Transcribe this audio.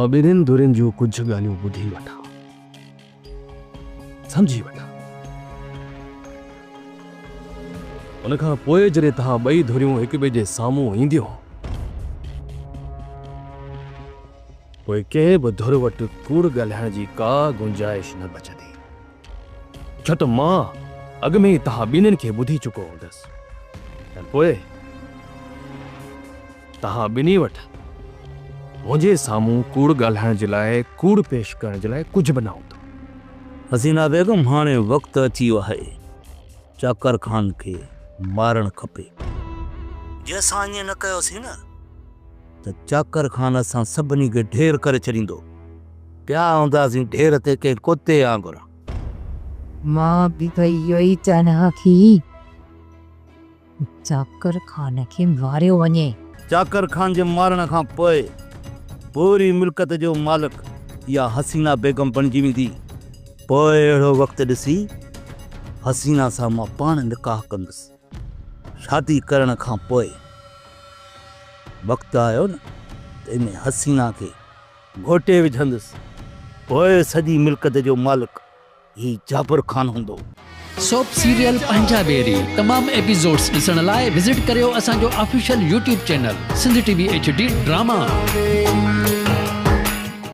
ॿिन्हिनि धुरियुनि जो कुझु ॻाल्हियूं ॿुधी वठां, सम्झी वठां। उनखां पोइ जॾहिं तव्हां ॿई धुरियूं हिक ॿिए जे साम्हूं ईंदियूं, पोइ कंहिं बि धुर वटि कूड़ ॻाल्हाइण जी का गुंजाइश न बचंदी, छो त मां अॻु में ई तव्हां ॿिन्हिनि खे ॿुधी चुको हूंदसि। ऐं पोइ तव्हां ॿिन्ही वटि मुझे सामू कूड़ ॻाल्हाइण जे लाइ, कूड़ पेश करण जे लाइ कुछ बि न हूंदो। हसीना बेगम, हाणे वक़्तु अची वियो आहे, चाकर खान खे मारणु खपे। जे असां ईअं न कयोसीं न त चाकर खान असां सभिनी खे ढेर करे छॾींदो। पिया हूंदासीं ढेर ते के कुते वांगुरु। मां बि भई इहो ई चाहियां थी, चाकर खान खे मारियो वञे। चाकर खान जे मारण खां पोइ पूरी मिल्कत जो मालिक या हसीना बेगम बणिजी वेंदी। पोइ अहिड़ो वक़्तु ॾिसी हसीना सां मां पाण निकाह कंदुसि। शादी करण खां पोइ वक़्तु आयो न त इन हसीना खे घोटे विझंदुसि। पोइ सॼी मिल्कत जो मालिक ही जाबिर खान हूंदो। सोप सीरियल पंजाबेरी तमाम एपिसोड्स ॾिसण लाइ विज़िट करियो असांजो official YouTube channel Sindh TV HD drama.